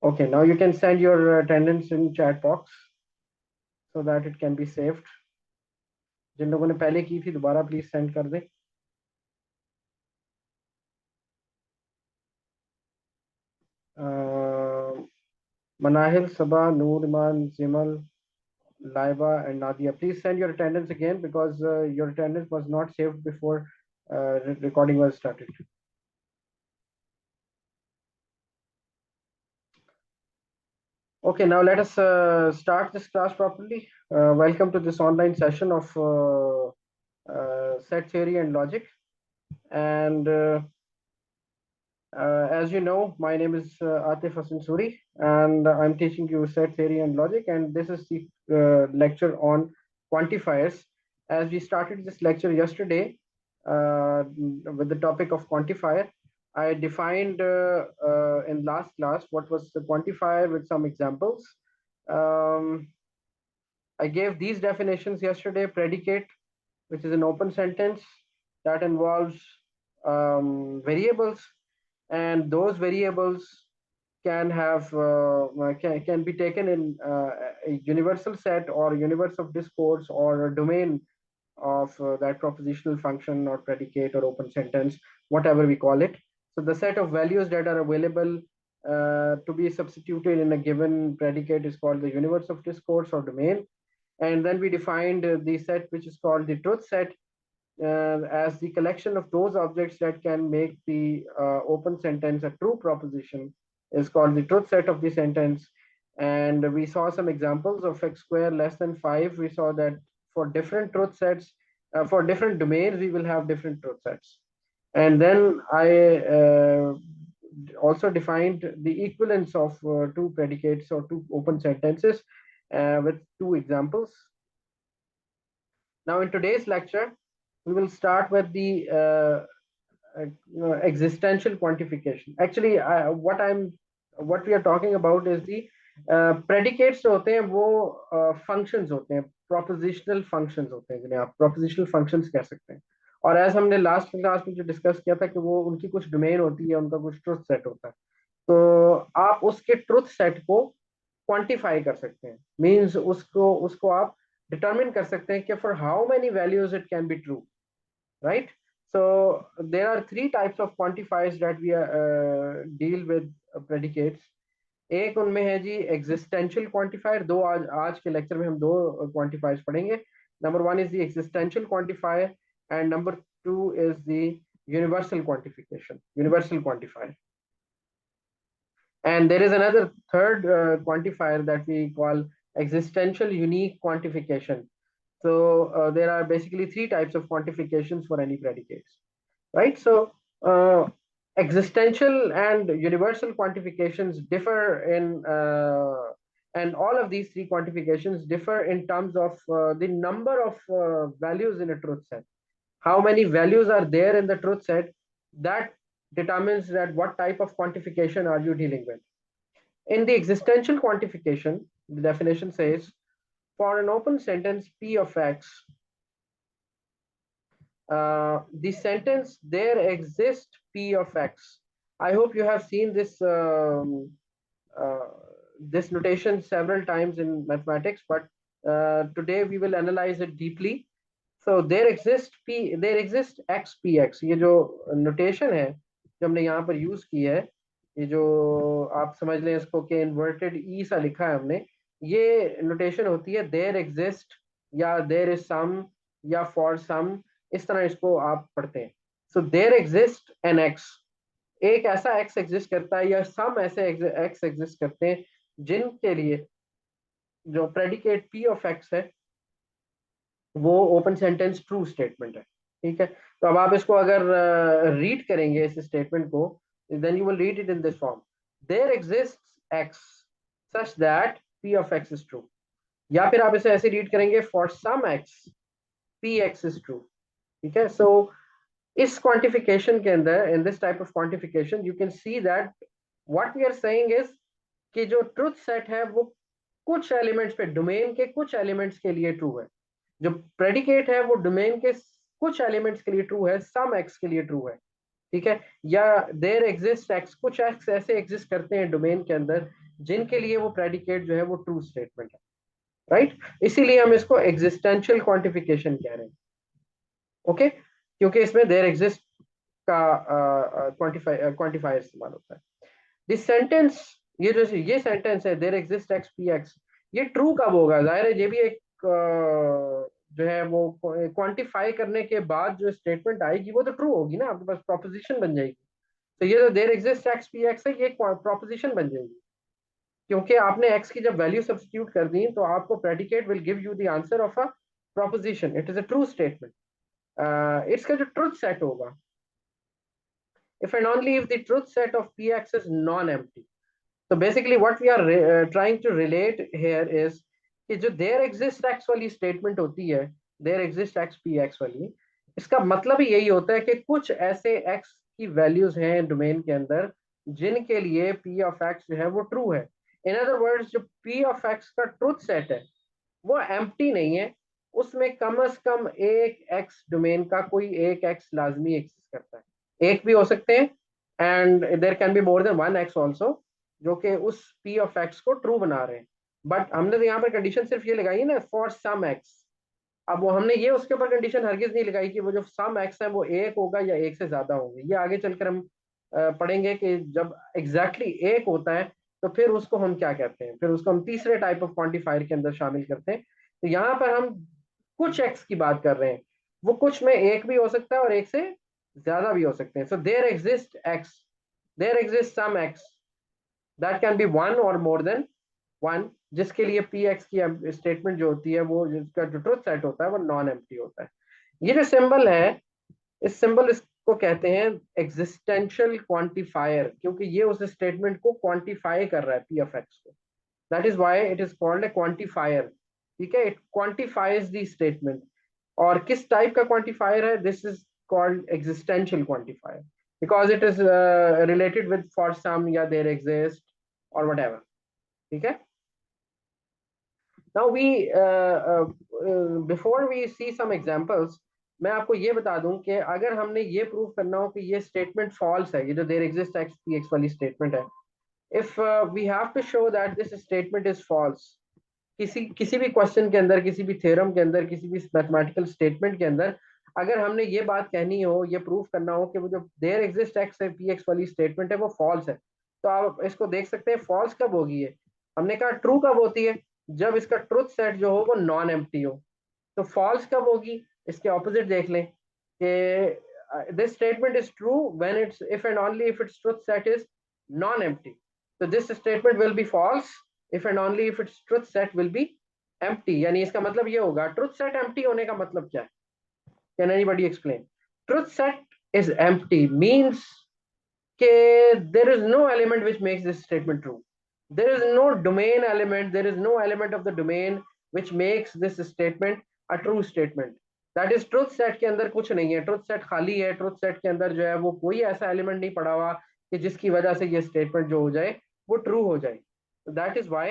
Okay, now you can send your attendance in chat box so that it can be saved. जिन लोगों ने पहले की थी दोबारा प्लीज सेंड कर दें. Manahil, Sabah, Noor, Iman, Zimal, Laiba, and Nadia. Please send your attendance again because your attendance was not saved before recording was started. Okay, now let us start this class properly. Welcome to this online session of set theory and logic. And as you know, my name is Atif Hassan Suri, and I'm teaching you set theory and logic. And this is the lecture on quantifiers. As we started this lecture yesterday with the topic of quantifier, I defined in last class what was the quantifier with some examples. Um, I gave these definitions yesterday: predicate, which is an open sentence that involves variables, and those variables can have can be taken in a universal set or universe of discourse or a domain of that propositional function or predicate or open sentence, whatever we call it. So the set of values that are available to be substituted in a given predicate is called the universe of discourse or domain. And then we defined the set which is called the truth set as the collection of those objects that can make the open sentence a true proposition is called the truth set of the sentence. And we saw some examples of x square less than 5. We saw that for different truth sets, for different domains, we will have different truth sets. And then I also defined the equivalence of two predicates or two open sentences with two examples. Now, in today's lecture, we will start with the existential quantification. Actually, what we are talking about is the predicates होते हैं वो functions होते हैं, propositional functions होते हैं जिन्हें आप propositional functions कह सकते हैं. और as हमने लास्ट क्लास में जो डिस्कस किया था कि वो उनकी कुछ डोमेन होती है, उनका कुछ ट्रुथ सेट होता है. तो आप उसके ट्रुथ सेट को क्वांटिफाई कर सकते हैं. मींस उसको उसको आप डिटरमिन कर सकते हैं कि for how many values it can be true, right? So there are three types of quantifiers that we deal with predicates. एक उनमें है जी existential quantifier. दो आज के लेक्चर में हम दो quantifiers पढ़ेंगे. Number one is the existential quantifier and number two is the universal quantifier. And there is another third quantifier that we call existential unique quantification. So there are basically three types of quantifications for any predicates, right? So existential and universal quantifications differ in, and all of these three quantifications differ in terms of the number of values in a truth set. How many values are there in the truth set, that determines that what type of quantification are you dealing with. In the existential quantification, the definition says, for an open sentence P of X, the sentence there exists P of X. I hope you have seen this notation several times in mathematics, but today we will analyze it deeply. So there exists X PX. ये जो notation है जो हमने यहाँ पर use की है, ये जो आप समझ लें इसको कि inverted E सा लिखा है हमने, ये notation होती है there exist या there is some या for some, इस तरह इसको आप पढ़ते हैं. So there exists an X. एक ऐसा X exist करता है या some ऐसे X exist करते हैं जिनके लिए जो predicate P of X है वो ओपन सेंटेंस ट्रू स्टेटमेंट है. ठीक है, तो अब आप इसको अगर रीड करेंगे इस स्टेटमेंट को, then you will read it in this form: there exists X such that P of X is true. या फिर आप इसे ऐसे रीड करेंगे: for some X P x is true. ठीक है, सो इस क्वांटिफिकेशन के अंदर, in this type of quantification, you can see that what we are saying is कि जो ट्रुथ सेट है वो कुछ एलिमेंट्स पे, डोमेन के कुछ एलिमेंट्स के लिए ट्रू है. जो प्रेडिकेट है वो डोमेन के कुछ एलिमेंट्स के लिए ट्रू है, सम एक्स के लिए ट्रू है. ठीक है, या देयर एग्जिस्ट एक्स, कुछ एक्स ऐसे एग्जिस्ट करते हैं डोमेन के अंदर जिनके लिए वो प्रेडिकेट जो है वो ट्रू स्टेटमेंट है, राइट। इसीलिए हम इसको एग्जिस्टेंशियल क्वांटिफिकेशन कह रहे हैं, ओके, क्योंकि इसमें देयर एग्जिस्ट का क्वांटिफायर इस्तेमाल होता है। दिस सेंटेंस, ये सेंटेंस है there exist X P X, ये ट्रू कब होगा? जाहिर है ये भी एक जो है वो क्वांटिफाई करने के बाद जो स्टेटमेंट आएगी वो तो ट्रू होगी ना, आपके पास प्रोपोजिशन बन जाएगी। तो ये जो there exist X P X है, ये प्रोपोजिशन बन जाएगी, क्योंकि आपने एक्स की जब वैल्यू सब्स्टिट्यूट कर दी तो आपको predicate will give you the answer of a proposition, it is a true statement. इसका जो ट्रुथ सेट होगा, if and only if the truth set of px is non-empty. So basically what we are trying to relate here is कि जो there exists x वाली statement होती है, there exists x px वाली, इसका मतलब ही यही होता है कि कुछ ऐसे x की वैल्यूज हैं डोमेन के अंदर जिनके लिए p of x जो है वो ट्रू है। इन अदर वर्ड्स जो p of x का ट्रूथ सेट है वो एम्प्टी नहीं है, उसमें कम से कम एक x डोमेन का कोई एक x लाजमी एग्जिस्ट करता है, एक भी हो सकते हैं, and there can be more than one x also, जो कि उस p ऑफ x को ट्रू बना रहे हैं। बट हमने तो यहाँ पर कंडीशन सिर्फ ये लगाई है ना, फॉर सम x। अब वो हमने ये उसके ऊपर कंडीशन हरगिज नहीं लगाई कि वो जो सम x है वो एक होगा या एक से ज्यादा होंगे। ये आगे चलकर हम पढ़ेंगे कि जब एग्जैक्टली एक होता है तो फिर उसको हम क्या कहते हैं, फिर उसको हम तीसरे टाइप ऑफ क्वांटिफायर के अंदर शामिल करते हैं। तो यहाँ पर हम कुछ एक्स की बात कर रहे हैं, वो कुछ में एक भी हो सकता है और एक से ज्यादा भी हो सकते हैं। So there exist X, there exist some X that can be one और मोर देन वन, जिसके लिए पी एक्स की स्टेटमेंट जो होती है वो, जिसका जो ट्रुथ सेट होता है वो नॉन एम्प्टी होता है। ये जो सिंबल है, इस सिंबल इसको कहते हैं एग्जिस्टेंशियल क्वांटिफायर, क्योंकि ये उस स्टेटमेंट को क्वांटिफाई कर रहा है पी ऑफ एक्स को। That is why it is called a quantifier, ठीक है, इट क्वांटिफाइज द स्टेटमेंट। और किस टाइप का क्वांटिफायर है? This is called existential quantifier because it is related with for some या देयर एग्जिस्ट और whatever, ठीक है। Now before we see some examples, मैं आपको ये बता दूं कि अगर हमने ये प्रूव करना हो कि ये स्टेटमेंट फॉल्स है, ये जो there exist X P X वाली स्टेटमेंट है, if we have to show that this statement is false, किसी भी क्वेश्चन के अंदर, किसी भी थ्योरम के अंदर, किसी भी मैथमेटिकल स्टेटमेंट के अंदर, अगर हमने ये बात कहनी हो, ये प्रूव करना हो कि वो जो देयर एग्जिस्ट एक्स है पी एक्स वाली स्टेटमेंट है वो फॉल्स है, तो आप इसको देख सकते हैं फॉल्स कब होगी है। हमने कहा ट्रू कब होती है? जब इसका ट्रुथ सेट जो हो वो नॉन एम्प्टी हो। तो फॉल्स कब होगी? इसके ऑपोजिट देख लें कि this statement is true when it's if and only if its truth set is non empty. तो this statement will be false if and only if its truth set will be empty. यानी इसका मतलब ये होगा, truth set empty होने का मतलब क्या है? Can anybody explain? Truth set is empty means कि there is no element which makes this statement true. There is no domain element, there is no element of the domain which makes this statement a true statement. That is truth set के अंदर कुछ नहीं है, truth set खाली है, truth set के अंदर जो है वो कोई ऐसा element नहीं पड़ा हुआ कि जिसकी वजह से ये statement जो हो जाए वो true हो जाए। So that is why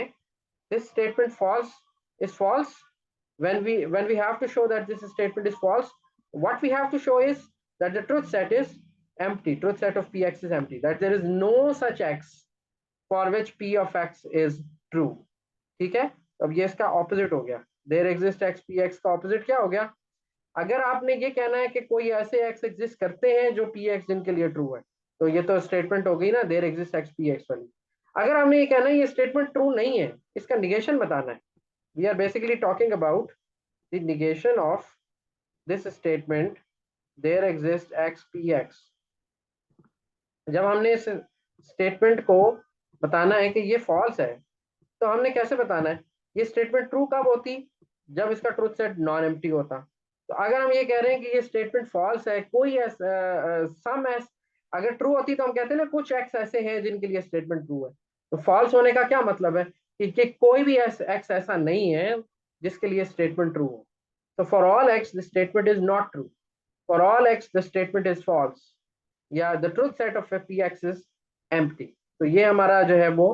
this statement false is false. When we have to show that this statement is false, what we have to show is that the truth set is empty, truth set of px is empty, that there is no such x for which p of x is true, ठीक है। अब ये इसका opposite हो गया, there exist X P X का opposite क्या हो गया? अगर आपने ये कहना है कि कोई ऐसे एक्स एग्जिस्ट करते हैं जो पी एक्स जिनके लिए ट्रू है, तो ये तो स्टेटमेंट हो गई ना there exist X P X वाली। अगर हमने ये कहना है ये स्टेटमेंट ट्रू नहीं है, इसका निगेशन बताना है, we are basically talking about the negation of this statement there exist X P X. जब हमने इस स्टेटमेंट को बताना है कि ये फॉल्स है, तो हमने कैसे बताना है? ये स्टेटमेंट ट्रू कब होती? जब इसका ट्रूथ सेट नॉन एम्प्टी होता। तो अगर हम ये कह रहे हैं कि ये स्टेटमेंट फॉल्स है, कोई सम एस अगर ट्रू होती तो हम कहते हैं ना कुछ एक्स ऐसे हैं जिनके लिए स्टेटमेंट ट्रू है। तो फॉल्स होने का क्या मतलब है? कि कोई भी एक्स ऐसा नहीं है जिसके लिए स्टेटमेंट ट्रू हो। तो for all x the statement is not true, for all x the statement is false, या the truth set of P x is empty. तो ये हमारा जो है वो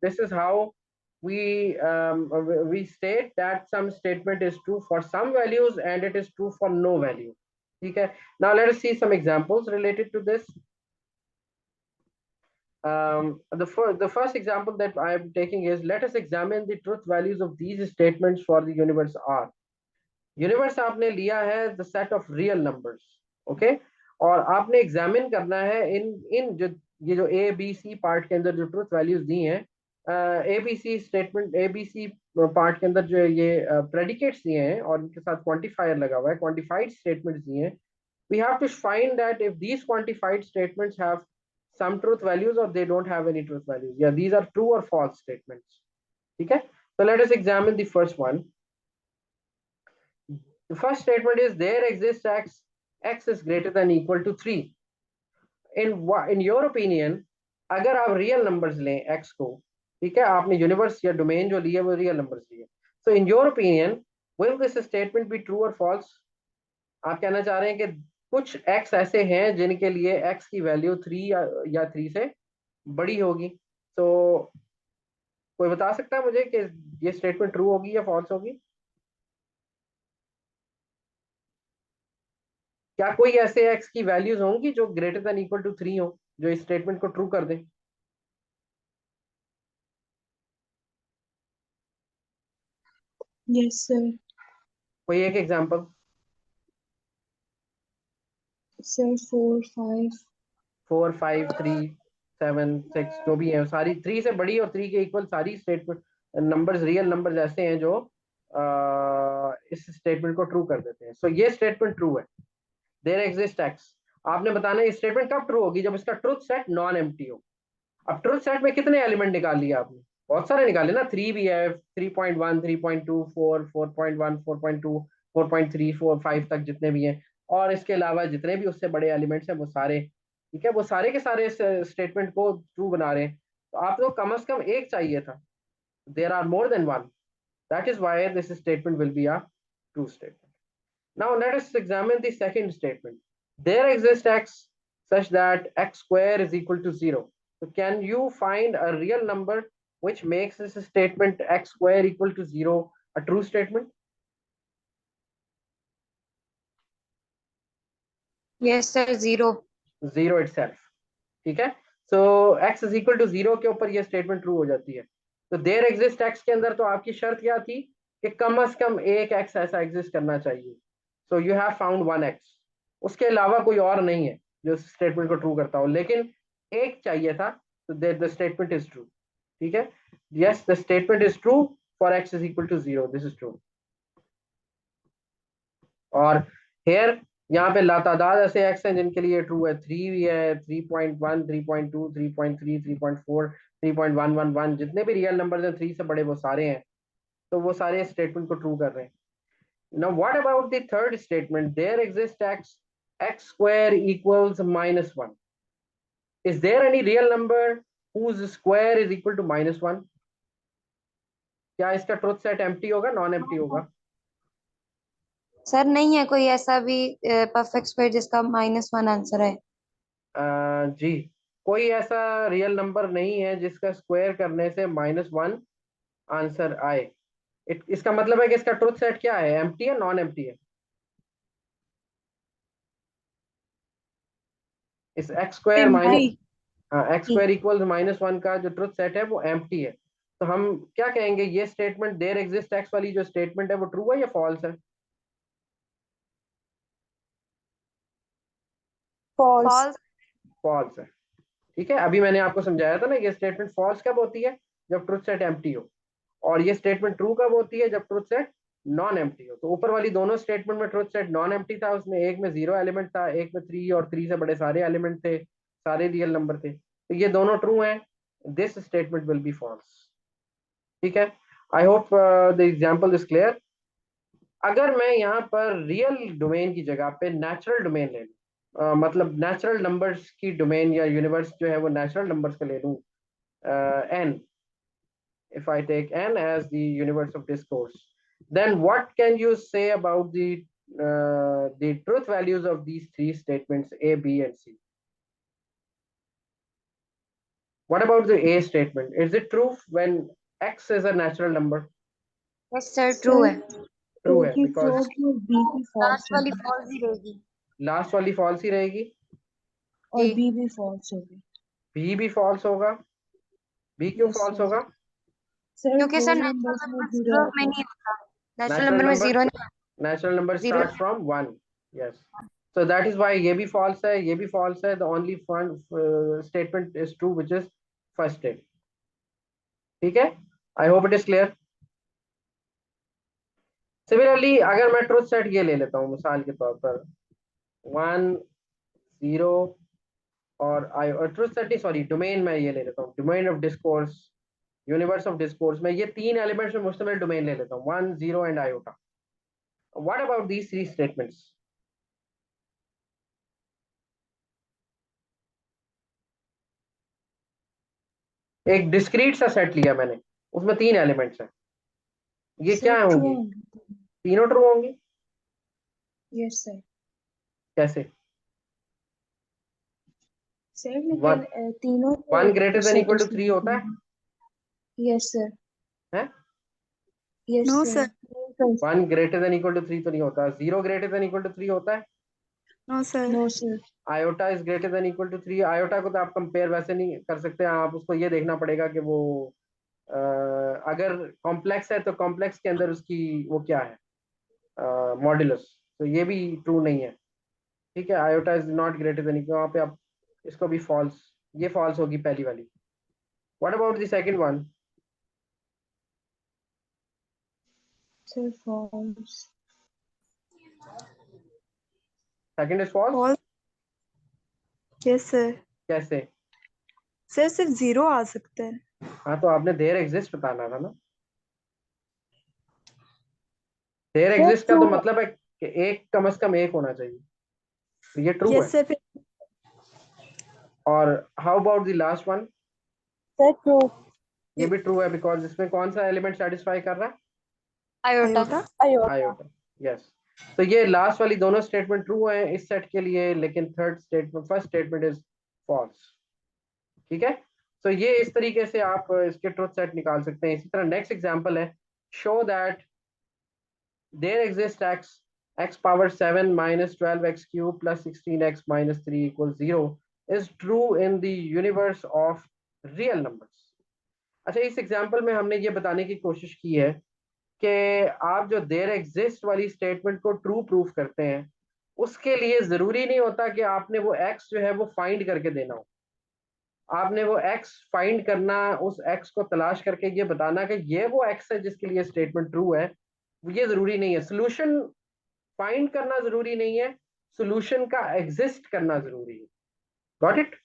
this is how we state that some statement is true for some values and it is true for no value, ठीक है। Now let us see some examples related to this. The first example that I am taking is, let us examine the truth values of these statements for the universe R. Universe आपने लिया है the set of real numbers, okay, और आपने examine करना है इन इन जो ये जो ए बी सी पार्ट के अंदर जो ट्रुथ वैल्यूज दी हैं, A B C statement A B C part के अंदर जो ये प्रेडिकेट्स दिए हैं और इनके साथ क्वांटिफायर लगा हुआ है, क्वांटिफाइड स्टेटमेंट्स दिए हैं. We have to find that if these quantified statements have some truth values or they don't have any truth values. Yeah, these are true or false statements. Okay, so let us examine the first one. The first statement is there exists x, x is greater than equal to 3. In your opinion, अगर आप real numbers लें x को, ठीक है, आपने universe या domain जो लिया वो रियल नंबर्स लिए, so in your opinion will this statement be true or false? आप कहना चाह रहे हैं कि कुछ x ऐसे हैं जिनके लिए x की वैल्यू 3 या 3 से बड़ी होगी. तो कोई बता सकता है मुझे कि ये स्टेटमेंट ट्रू होगी या फॉल्स होगी? क्या कोई ऐसे x की वैल्यूज होंगी जो ग्रेटर देन इक्वल टू 3 हो, जो इस स्टेटमेंट को ट्रू कर दें? Yes sir. कोई एक एग्जांपल? सर 4 5. 4 5 3 7 6 जो भी है, सारी 3 से बड़ी और 3 के इक्वल सारी स्टेटमेंट नंबर्स, रियल नंबर्स ऐसे हैं जो इस स्टेटमेंट को ट्रू कर देते हैं. सो ये स्टेटमेंट ट्रू है. There exist X. आपने बताना है स्टेटमेंट कब ट्रू होगी, जब इसका ट्रुथ सेट नॉन एम्प्टी हो. अब ट्रुथ सेट में कितने एलिमेंट निकाल लिए आपने? बहुत सारे निकाले ना. 3 भी है, 3.1 3.2 4 4.1 4.2 4.3 4 5 तक जितने भी हैं, और इसके अलावा जितने भी उससे बड़े एलिमेंट्स हैं वो सारे, ठीक है, वो सारे के सारे स्टेटमेंट को ट्रू बना रहे हैं. तो आपको कम से कम एक चाहिए था. There are more than one. That is why this statement will be a true statement. Now let us examine the second statement. There exists x such that x square is equal to 0. So can you find a real number which makes this statement x square equal to 0 a true statement? Yes sir. 0. 0 itself. ठीक है. So x is equal to 0 के ऊपर ये statement true हो जाती है. तो there exists x के अंदर तो आपकी शर्त क्या थी कि कम से कम एक x ऐसा एग्जिस्ट करना चाहिए. So you have found one x. उसके अलावा कोई और नहीं है जो स्टेटमेंट को ट्रू करता हो, लेकिन एक चाहिए था. तो द स्टेटमेंट इज ट्रू. ठीक है. Yes, the statement is true for x is equal to 0. This is true. और हेयर यहाँ पे लातादाद ऐसे x हैं जिनके लिए ट्रू है. 3 भी है, 3.1 3.2 3.3 3.4 3.111 जितने भी रियल नंबर्स हैं 3 से बड़े वो सारे हैं. तो वो सारे स्टेटमेंट को ट्रू कर रहे हैं. Now, what about the third statement? There exists x square equals -1. Is there any real number whose square is equal to -1? क्या इसका ट्रुथ सेट एम्प्टी होगा, नॉन एम्प्टी होगा? सर नहीं है कोई ऐसा भी परफेक्ट स्क्वायर जिसका -1 आंसर है. जी, कोई ऐसा रियल नंबर नहीं है जिसका स्क्वायर करने से -1 आंसर आए. इसका मतलब है कि इसका ट्रुथ सेट क्या है, एम्प्टी है नॉन एम्प्टी है? इस एक्स स्क्वायर माइनस, हाँ, एक्स स्क्वायर इक्वल्स -1 का जो ट्रुथ सेट है वो एम्प्टी है. तो हम क्या कहेंगे, ये स्टेटमेंट देयर एग्जिस्ट एक्स वाली जो स्टेटमेंट है वो ट्रू है या फॉल्स है? फॉल्स. फॉल्स है. ठीक है. अभी मैंने आपको समझाया था ना, ये स्टेटमेंट फॉल्स कब होती है, जब ट्रुथ सेट एम्प्टी हो, और ये स्टेटमेंट ट्रू कब होती है, जब ट्रुथ सेट नॉन एम्प्टी हो. तो ऊपर वाली दोनों स्टेटमेंट में ट्रुथ सेट नॉन एम्प्टी था, उसमें एक में 0 एलिमेंट था, एक में 3 और 3 से बड़े सारे एलिमेंट थे, सारे रियल नंबर थे. तो ये दोनों ट्रू हैं. This statement will be false. ठीक है. I hope the example is clear. अगर मैं यहाँ पर रियल डोमेन की जगह पे नेचुरल डोमेन ले लूँ, मतलब नेचुरल नंबर्स की डोमेन या यूनिवर्स जो है वो नेचुरल नंबर्स का ले लूँ, n, if I take n as the universe of discourse, then what can you say about the truth values of these three statements A, B, and C? What about the A statement? Is it true when x is a natural number? Yes sir. True है. True है because B की false वाली false ही रहेगी. Last वाली false ही रहेगी. और B भी false होगी. बी भी फॉल्स होगा। बी क्यों Yes, फॉल्स sir. होगा? सर क्योंकि सर होल नेचुरल नंबर्स में नंबर जीरो जीरो में आता है। नहीं होता, नेचुरल नेचुरल नंबर में नंबर, जीरो नहीं natural number zero start from 1। Yes, so that is why ये भी false है, ये भी false है। the only one statement is true which is first state। ठीक है, I hope it is clear। Similarly अगर मैं ट्रुथ सेट ये ले लेता हूँ मिसाल के तौर पर 1 0 और आई, और ट्रुथ सेट नहीं सॉरी डोमेन मैं ये ले लेता हूँ, domain of discourse, universe of discourse में ये 3 एलिमेंट्स में मुश्तमिल डोमेन ले लेता हूँ 1 0 and iota. What about these 3 statements? एक डिस्क्रीट सा सेट लिया मैंने, उसमें 3 एलिमेंट्स हैं, ये सर क्या ट्रू होंगी? होंगे। तीनों ट्रू होंगी? Yes sir. कैसे? सर लेकिन तीनों 1 greater than equal to 3 satisfy होता है? करेंगे। Yes sir. है yes no sir. Sir. 1 greater than equal to 3 तो नहीं होता। 0 ग्रेटर देन इक्वल टू 3 होता है? No sir. No sir. Iota is greater than equal to 3। Iota को तो आप कंपेयर वैसे नहीं कर सकते, आप उसको ये देखना पड़ेगा कि वो अगर कॉम्प्लेक्स है तो कॉम्प्लेक्स के अंदर उसकी वो क्या है मॉड्यूलस, तो ये भी ट्रू नहीं है। ठीक है, iota is not greater than, वहाँ पे आप इसको भी फॉल्स, ये फॉल्स होगी पहली वाली। What about the second one? Sir false. Second is false. False. Yes sir. कैसे? सर सिर्फ जीरो आ सकता है। हाँ तो आपने देयर एग्जिस्ट बताना था ना। देयर सर एग्जिस्ट का ट्रू। तो मतलब है कि एक कम से कम एक होना चाहिए, तो ये ट्रू है। Yes sir. और how about the last one? Sir true. ये भी ट्रू है बिकॉज इसमें कौन सा एलिमेंट सेटिस्फाई कर रहा है? Iota. Iota. Iota. Iota. Yes, तो ये लास्ट वाली दोनों स्टेटमेंट ट्रू है इस सेट के लिए, लेकिन third statement, first statement is false. ठीक है, तो ये इस तरीके से आप इसके ट्रुथ सेट निकाल सकते हैं। इसी तरह नेक्स्ट एग्जांपल है, show that there exist x power 7 minus 12x cube plus 16x minus 3 equals 0 is true in the universe of real numbers। अच्छा, इस एग्जांपल में हमने ये बताने की कोशिश की है कि आप जो देयर एग्जिस्ट वाली स्टेटमेंट को ट्रू प्रूफ करते हैं, उसके लिए जरूरी नहीं होता कि आपने वो x जो है वो फाइंड करके देना हो। आपने वो x फाइंड करना, उस x को तलाश करके ये बताना कि ये वो x है जिसके लिए स्टेटमेंट ट्रू है, ये जरूरी नहीं है। सोल्यूशन फाइंड करना जरूरी नहीं है, सोल्यूशन का एग्जिस्ट करना जरूरी है। Got it?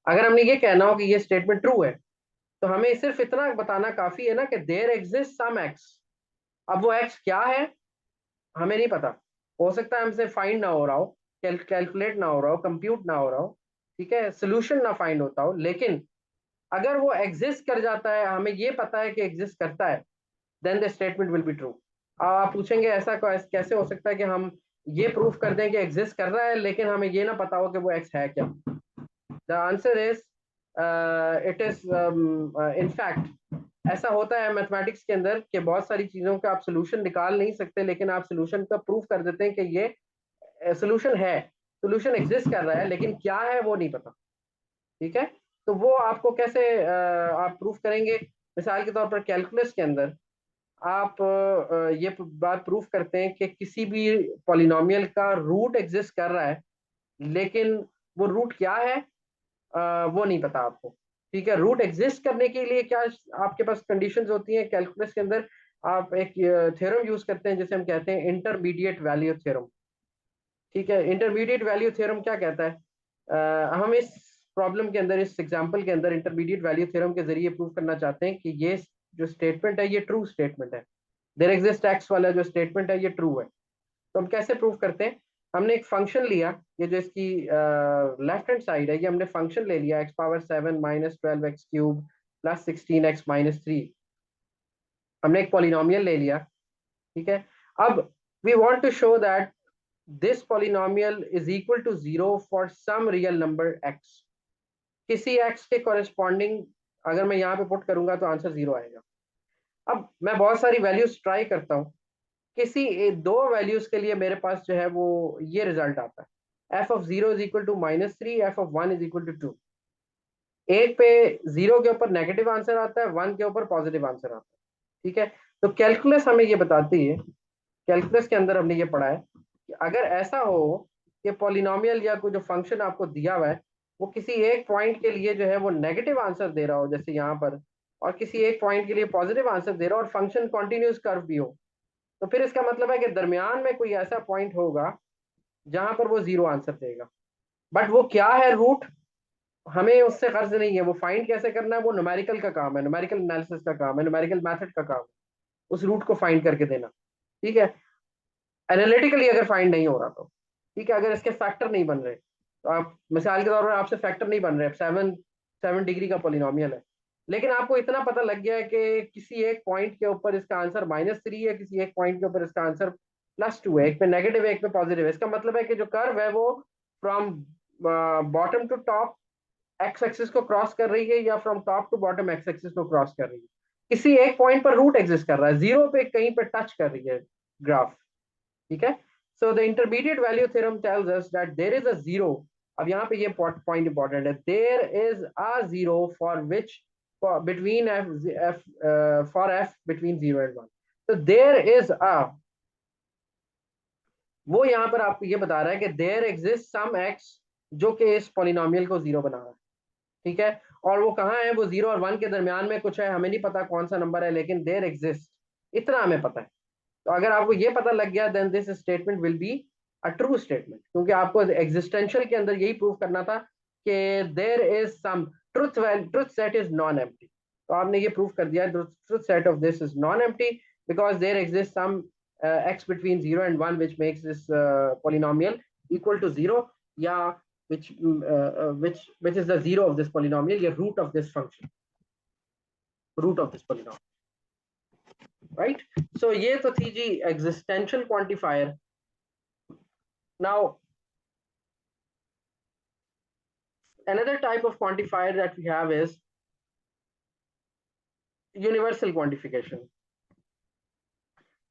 अगर हमने ये कहना हो कि ये स्टेटमेंट ट्रू है, तो हमें सिर्फ इतना बताना काफी है ना कि देयर एग्जिस्ट सम x। अब वो x क्या है हमें नहीं पता, हो सकता है हमसे फाइंड ना हो रहा हो, कैलकुलेट ना हो रहा हो, कंप्यूट ना हो रहा हो, ठीक है, सोल्यूशन ना फाइंड होता हो, लेकिन अगर वो एग्जिस्ट कर जाता है, हमें ये पता है कि एग्जिस्ट करता है, then the statement will be true. अब आप पूछेंगे ऐसा कैसे हो सकता है कि हम ये प्रूफ कर दें कि एग्जिस्ट कर रहा है लेकिन हमें ये ना पता हो कि वो एक्स है क्या? The answer is it is in fact ऐसा होता है मैथमेटिक्स के अंदर कि बहुत सारी चीजों का आप सोल्यूशन निकाल नहीं सकते, लेकिन आप सोल्यूशन का प्रूफ कर देते हैं कि ये सोल्यूशन है, सोल्यूशन एग्जिस्ट कर रहा है, लेकिन क्या है वो नहीं पता। ठीक है, तो वो आपको कैसे आप प्रूफ करेंगे? मिसाल के तौर पर कैलकुलस के अंदर आप ये बात प्रूफ करते हैं कि किसी भी पॉलिनोमियल का रूट एग्जिस्ट कर रहा है, लेकिन वो रूट क्या है वो नहीं पता आपको। ठीक है, रूट एग्जिस्ट करने के लिए क्या आपके पास कंडीशंस होती हैं कैलकुलस के अंदर? आप एक थ्योरम यूज करते हैं जिसे हम कहते हैं इंटरमीडिएट वैल्यू थ्योरम। ठीक है, इंटरमीडिएट वैल्यू थ्योरम क्या कहता है? हम इस प्रॉब्लम के अंदर, इस एग्जांपल के अंदर इंटरमीडिएट वैल्यू थ्योरम के जरिए प्रूव करना चाहते हैं कि ये जो स्टेटमेंट है ये ट्रू स्टेटमेंट है। देयर एग्जिस्ट एक्स वाला जो स्टेटमेंट है ये ट्रू है। तो हम कैसे प्रूव करते हैं? हमने एक फंक्शन लिया, ये जो इसकी लेफ्ट हैंड साइड है, ये हमने फंक्शन ले लिया x power 7 minus 12x cube plus 16x minus 3। हमने एक पॉलिनोमियल ले लिया। ठीक है, अब we want to show that this polynomial is equal to 0 for some real number x। किसी x के कॉरेस्पॉन्डिंग अगर मैं यहाँ पे पुट करूंगा तो आंसर 0 आएगा। अब मैं बहुत सारी वैल्यूज ट्राई करता हूँ, किसी दो वैल्यूज के लिए मेरे पास जो है वो ये रिजल्ट आता है, f of 0 is equal to -3, f of 1 is equal to 2। एक पे 0 के ऊपर नेगेटिव आंसर आता है, 1 के ऊपर पॉजिटिव आंसर आता है, ठीक है। तो कैलकुलस हमें ये बताती है, कैलकुलस के अंदर हमने ये पढ़ा है कि अगर ऐसा हो कि पॉलिनोमियल या कोई जो फंक्शन आपको दिया हुआ है वो किसी एक पॉइंट के लिए जो है वो नेगेटिव आंसर दे रहा हो, जैसे यहाँ पर, और किसी एक पॉइंट के लिए पॉजिटिव आंसर दे रहा हो, और फंक्शन कॉन्टिन्यूस कर्व भी हो, तो फिर इसका मतलब है कि दरमियान में कोई ऐसा पॉइंट होगा जहां पर वो 0 आंसर देगा। बट वो क्या है रूट, हमें उससे गर्ज नहीं है। वो फाइंड कैसे करना है वो न्यूमेरिकल का काम है, न्यूमेरिकल एनालिसिस का काम है, न्यूमेरिकल मेथड का काम है, उस रूट को फाइंड करके देना, ठीक है। एनालिटिकली अगर फाइंड नहीं हो रहा तो ठीक है, अगर इसके फैक्टर नहीं बन रहे तो आप मिसाल के तौर पर आपसे फैक्टर नहीं बन रहे, 7 डिग्री का पॉलिनोमियल है, लेकिन आपको इतना पता लग गया है कि किसी एक पॉइंट के ऊपर इसका आंसर -3 है, किसी एक पॉइंट के ऊपर इसका आंसर +2 है, एक पे नेगेटिव है एक पे पॉजिटिव है। इसका मतलब है कि जो कर्व है वो from bottom to top x axis को क्रॉस कर रही है या from top to bottom x axis को क्रॉस कर रही है। किसी एक पॉइंट पर रूट एग्जिस्ट कर रहा है, 0 पे कहीं पे टच कर रही है ग्राफ, ठीक है। So the intermediate value theorem tells us that there is a 0। अब यहाँ पे ये पॉइंट इंपॉर्टेंट है, there is a 0 for which between for f between 0 and 1। तो there is a, वो यहाँ पर आपको ये बता रहा है कि there exists some x जो कि इस पॉलिनोमियल को 0 बना रहा है, ठीक है। और वो कहाँ है, वो 0 और 1 के दरमियान में कुछ है, हमें नहीं पता कौन सा नंबर है, लेकिन there exists, इतना हमें पता है। तो अगर आपको ये पता लग गया then this statement will be a true statement, क्योंकि आपको एग्जिस्टेंशियल के अंदर यही प्रूव करना था कि there is some truth set is non empty. तो आपने ये प्रूव कर दिया, truth set of this is non empty because there exist some x between 0 and 1 which makes this polynomial equal to 0, या which is the 0 of this polynomial, या root of this function, root of this polynomial, right? So ये तो थी जी existential quantifier। Now another type of quantifier that we have is universal quantification.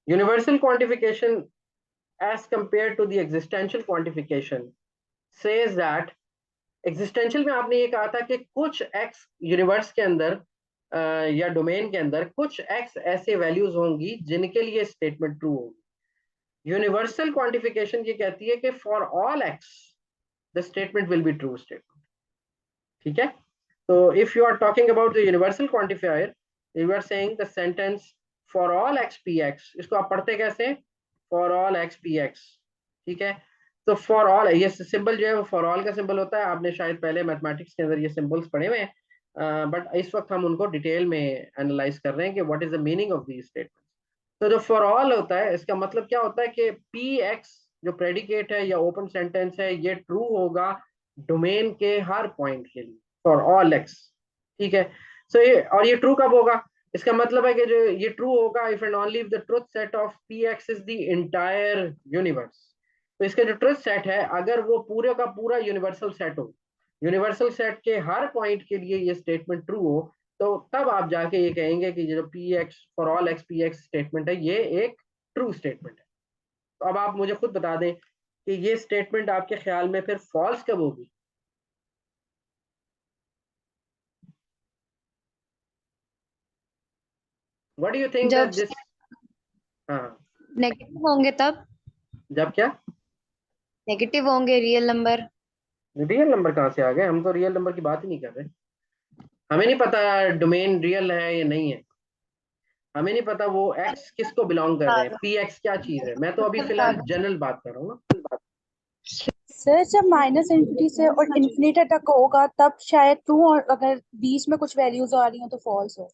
Universal quantification as compared to the existential quantification says that existential में आपने ये कहा था कि कुछ x यूनिवर्स के अंदर या डोमेन के अंदर कुछ x ऐसे वैल्यूज होंगी जिनके लिए स्टेटमेंट ट्रू होगी। यूनिवर्सल क्वांटिफिकेशन ये कहती है कि for all x the statement will be true statement, ठीक है। तो if you are talking about the universal quantifier, you are saying the sentence for all x p x, इसको आप पढ़ते कैसे, for all x p x, ठीक है। तो फॉर ऑल, ये सिंबल जो है वो फॉर ऑल का सिंबल होता है, आपने शायद पहले मैथमेटिक्स के अंदर ये सिंबल्स पढ़े हुए हैं, बट इस वक्त हम उनको डिटेल में एनालाइज कर रहे हैं कि what is the meaning of these statements. तो जो फॉर ऑल होता है इसका मतलब क्या होता है कि पी एक्स जो प्रेडिकेट है या ओपन सेंटेंस है ये ट्रू होगा डोमेन के हर पॉइंट के लिए, फॉर ऑल एक्स, ठीक है। सो ये, और ये ट्रू कब होगा, इसका मतलब है कि जो ये ट्रू होगा if and only if the truth set of P x is the entire universe. तो इसका जो ट्रुथ सेट है अगर वो पूरे का पूरा यूनिवर्सल सेट हो, यूनिवर्सल सेट के हर पॉइंट के लिए ये स्टेटमेंट ट्रू हो, तो तब आप जाके ये कहेंगे कि जो P x for all x P x statement है ये एक ट्रू स्टेटमेंट है। तो अब आप मुझे खुद बता दें कि ये स्टेटमेंट आपके ख्याल में फिर फॉल्स कब होगी। What do you think that जब दिस, हाँ नेगेटिव होंगे तब, जब क्या, नेगेटिव होंगे रियल नंबर। रियल नंबर कहाँ से आ गए, हम तो रियल नंबर की बात ही नहीं कर रहे। हमें नहीं पता डोमेन रियल है या नहीं है, हमें नहीं पता वो एक्स किसको बिलोंग कर रहे हैं, पी एक्स क्या चीज है, मैं तो अभी फिलहाल जनरल बात कर रहा हूँ ना। सर जब -∞ से और इन्फिनिटी तक होगा तब शायद ट्रू, और अगर बीच में कुछ वैल्यूज आ रही हो तो फॉल्स हो।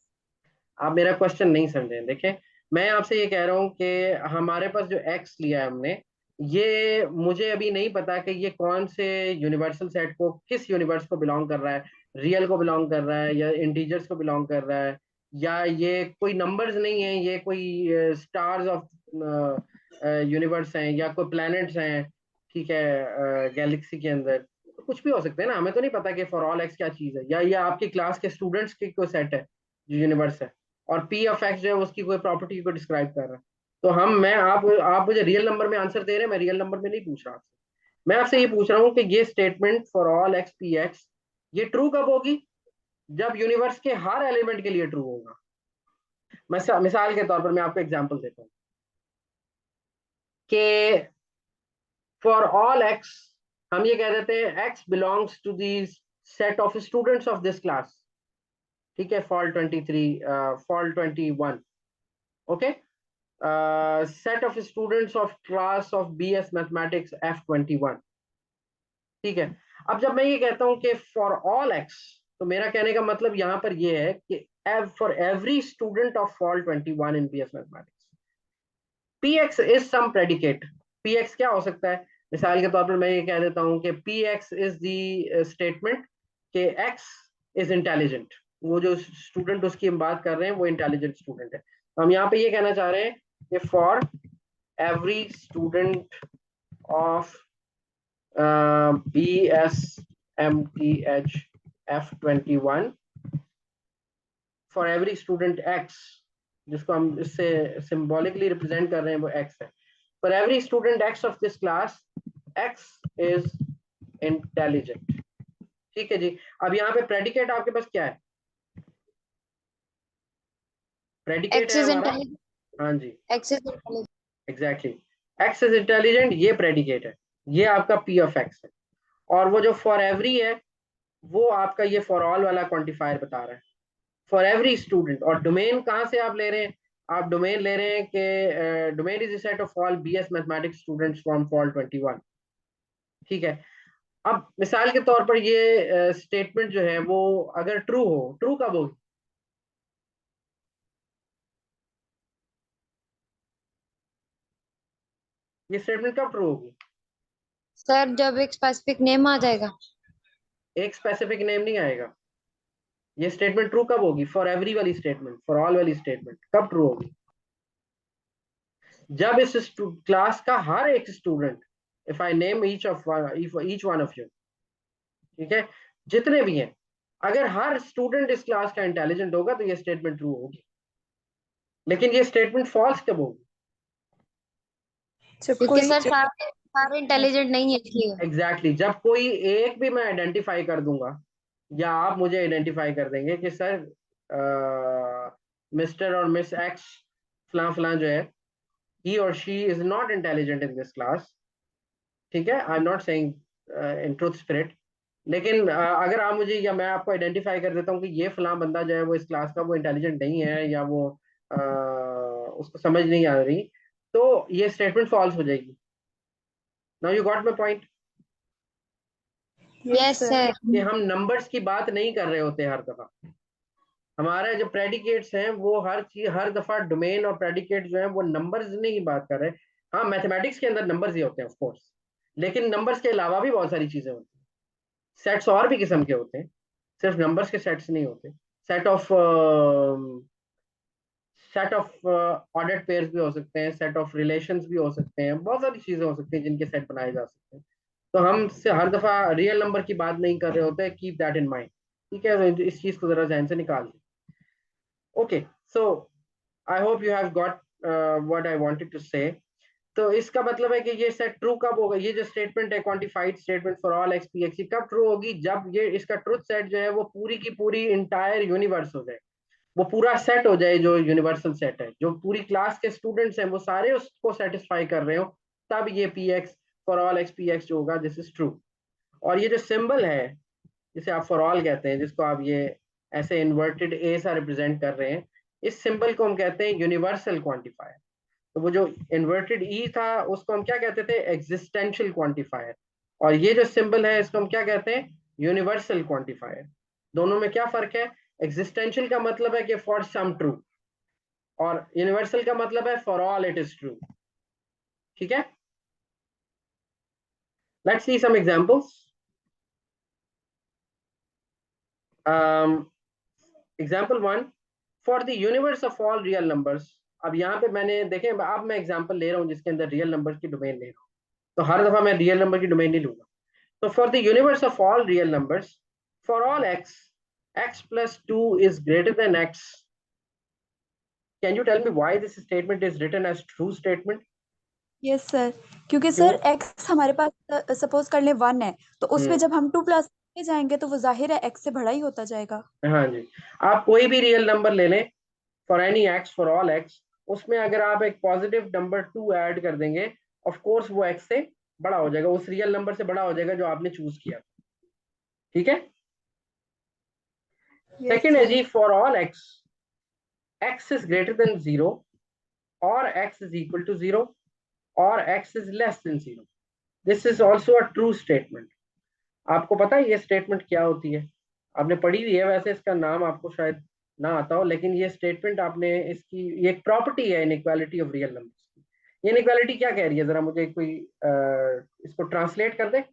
आप मेरा क्वेश्चन नहीं समझे, देखें मैं आपसे ये कह रहा हूँ कि हमारे पास जो एक्स लिया है हमने, ये मुझे अभी नहीं पता कि ये कौन से यूनिवर्सल सेट को, किस यूनिवर्स को बिलोंग कर रहा है, रियल को बिलोंग कर रहा है या इंटीजर्स को बिलोंग कर रहा है, या ये कोई नंबर्स नहीं है, ये कोई स्टार्स ऑफ यूनिवर्स हैं या कोई प्लैनेट्स हैं, ठीक है, गैलेक्सी के अंदर, तो कुछ भी हो सकते हैं ना, हमें तो नहीं पता कि फॉर ऑल एक्स क्या चीज़ है, या ये आपकी क्लास के स्टूडेंट्स की कोई सेट है जो यूनिवर्स है, और पी ऑफ एक्स जो है उसकी कोई प्रॉपर्टी को डिस्क्राइब कर रहा है। तो हम मैं आप मुझे रियल नंबर में आंसर दे रहे हैं, मैं रियल नंबर में नहीं पूछ रहा आपसे, मैं आपसे ये पूछ रहा हूँ कि ये statement for all x P X ये ट्रू कब होगी? जब यूनिवर्स के हर एलिमेंट के लिए ट्रू होगा। मिसाल के तौर पर मैं आपको एग्जांपल देता हूँ कि फॉर ऑल एक्स हम ये कह देते हैं x belongs to the set of students of this class. ठीक है, fall 23, fall 21, okay, set of students of class of BS mathematics F21। ठीक है, अब जब मैं ये कहता हूं कि फॉर ऑल एक्स, तो मेरा कहने का मतलब यहां पर ये है कि for every student of fall 21 in BS mathematics PX is some predicate. PX क्या हो सकता है? मिसाल के तौर पर मैं ये कह देता हूं कि PX इज द स्टेटमेंट कि X इज इंटेलिजेंट। वो जो स्टूडेंट उसकी हम बात कर रहे हैं वो इंटेलिजेंट स्टूडेंट है। तो हम यहाँ पे ये कहना चाह रहे हैं कि for every student of BSMTH F21 for every student X, जिसको हम इससे सिंबॉलिकली रिप्रेजेंट कर रहे हैं वो X है। For every student X of this class X is intelligent. ठीक है जी। अब यहाँ पे प्रेडिकेट आपके पास क्या है? प्रेडिकेट X है is हमारा, intelligent. हाँ जी, X is intelligent. Exactly, X is intelligent, ये प्रेडिकेट है, ये आपका P ऑफ X है। और वो जो फॉर एवरी है वो आपका ये फॉर ऑल वाला क्वांटिफायर बता रहा है, फॉर एवरी स्टूडेंट। और डोमेन कहाँ से आप ले रहे हैं? आप डोमेन ले रहे हैं कि domain is set of all BS mathematics students from fall 21। ठीक है, अब मिसाल के तौर पर ये स्टेटमेंट जो है वो अगर ट्रू हो, ट्रू कब होगी? ये स्टेटमेंट कब ट्रू होगी? सर जब एक स्पेसिफिक नेम आ जाएगा। एक स्पेसिफिक नेम नहीं आएगा। ये स्टेटमेंट ट्रू कब होगी? फॉर एवरी वाली स्टेटमेंट, फॉर ऑल वाली स्टेटमेंट कब ट्रू होगी? जब इस क्लास का हर एक student, if I name each one of you, ठीक है, जितने भी हैं, अगर हर स्टूडेंट इस क्लास का इंटेलिजेंट होगा तो ये स्टेटमेंट ट्रू होगी। लेकिन ये स्टेटमेंट फॉल्स कब होगी? जब क्योंकि कोई सर सारे सारे इंटेलिजेंट नहीं है इसलिए। एग्जैक्टली, जब कोई एक भी मैं आइडेंटिफाई कर दूंगा या आप मुझे आइडेंटिफाई कर देंगे कि सर मिस्टर और मिस एक्स फलां फलां जो है, he or she is not intelligent in this class। ठीक है, I am not saying in truth spirit, लेकिन अगर आप मुझे या मैं आपको आइडेंटिफाई कर देता हूँ कि ये फलां बंदा जो है वो इस क्लास का वो इंटेलिजेंट नहीं है या वो उसको समझ नहीं आ रही, तो ये स्टेटमेंट फॉल्स हो जाएगी। Now you got my point yes yes sir. Sir. कि हम नंबर्स की बात नहीं कर रहे होते हर दफा। हमारा जो प्रेडिकेट्स हैं वो हर चीज हर दफा डोमेन और प्रेडिकेट जो है वो नंबर्स नहीं बात कर रहे। हाँ, मैथमेटिक्स के अंदर नंबर्स ही होते हैं ऑफ कोर्स, लेकिन नंबर्स के अलावा भी बहुत सारी चीजें होती हैं। सेट्स और भी किस्म के होते हैं, सिर्फ नंबर्स के सेट्स नहीं होते। Set of set of ordered pairs भी हो सकते हैं, सेट ऑफ रिलेशंस भी हो सकते हैं, बहुत सारी चीजें हो सकती हैं जिनके सेट बनाए जा सकते हैं। तो हम से हर दफा रियल नंबर की बात नहीं कर रहे होते, कीप दैट इन माइंड। ठीक है, तो इस चीज को जरा जहन से निकाल दें। Okay, so I hope you have got what I wanted to say. तो इसका मतलब है कि ये सेट ट्रू कब होगा? ये जो स्टेटमेंट है quantified statement for all x P x, कब ट्रू होगी? जब ये इसका ट्रूथ सेट जो है वो पूरी की पूरी इंटायर यूनिवर्स हो जाए, वो पूरा सेट हो जाए, जो यूनिवर्सल सेट है, जो पूरी क्लास के स्टूडेंट्स हैं वो सारे उसको सेटिस्फाई कर रहे हो, तब ये P x for all x P x जो होगा, दिस इज ट्रू। और ये जो सिंबल है जिसे आप फॉर ऑल कहते हैं, जिसको आप ये ऐसे इन्वर्टेड ए सा रिप्रेजेंट कर रहे हैं, इस सिंबल को हम कहते हैं यूनिवर्सल क्वांटिफायर। तो वो जो इन्वर्टेड ई था उसको हम क्या कहते थे? Existential quantifier. और ये जो सिंबल है इसको हम क्या कहते हैं? Universal quantifier. दोनों में क्या फर्क है? एग्जिस्टेंशियल का मतलब है कि फॉर सम ट्रू, और यूनिवर्सल का मतलब है for all it is true. ठीक है, let's see some examples. Example 1, for the universe of all real numbers. अब यहाँ पे मैंने देखें, अब मैं एग्जांपल ले रहा हूँ जिसके अंदर रियल नंबर्स की डोमेन ले रहा हूँ, तो हर दफा मैं रियल नंबर की डोमेन नहीं लूंगा। तो for the universe of all real numbers, for all x, x plus 2 is greater than x, can you tell me why this statement is written as true statement? Yes sir, क्योंकि क्यों? Sir x हमारे पास suppose कर ले 1 है, तो उसमें जब हम 2 प्लस जाएंगे तो वो जाहिर है एक्स से बड़ा ही होता जाएगा। हाँ जी, आप कोई भी रियल नंबर ले लें for any x, for all x, उसमें अगर आप एक पॉजिटिव नंबर 2 ऐड कर देंगे, ऑफ कोर्स वो एक्स से बड़ा हो जाएगा, उस रियल नंबर से बड़ा हो जाएगा जो आपने चूज किया। ठीक है। यस सेकंड है सर। जी, for all x, x is greater than 0 और एक्स इज इक्वल टू 0 और x is less than 0। This is also a true statement. आपको पता है ये स्टेटमेंट क्या होती है? आपने पढ़ी हुई है, वैसे इसका नाम आपको शायद ना आता हो, लेकिन ये स्टेटमेंट आपने, इसकी ये एक प्रॉपर्टी है इनइक्वालिटी ऑफ रियल नंबर्स की। ये इनइक्वालिटी क्या कह रही है, जरा मुझे कोई इसको ट्रांसलेट कर दे।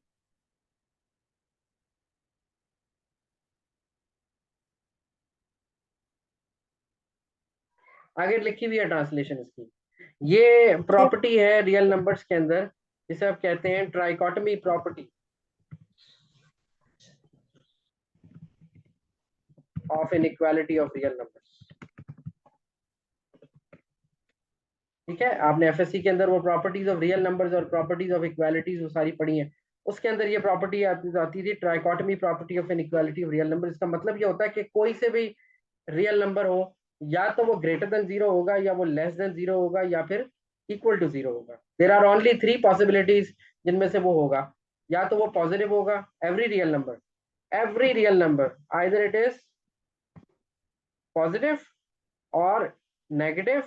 आगे लिखी हुई है ट्रांसलेशन इसकी। ये प्रॉपर्टी है रियल नंबर्स के अंदर, जिसे आप कहते हैं trichotomy property of inequality of real numbers. ठीक है, आपने एफएससी के अंदर वो प्रॉपर्टीज ऑफ रियल नंबर्स और प्रॉपर्टीज ऑफ इक्वालिटीज वो सारी पढ़ी हैं। उसके अंदर ये प्रॉपर्टी आती थी trichotomy property of inequality of real number. इसका मतलब ये होता है कि कोई से भी रियल नंबर हो, या तो वो ग्रेटर देन 0 होगा, या वो लेस देन 0 होगा, या फिर इक्वल टू 0 होगा। देर आर ओनली 3 पॉसिबिलिटीज जिनमें से वो होगा। या तो वो पॉजिटिव होगा, every real number either it is positive और नेगेटिव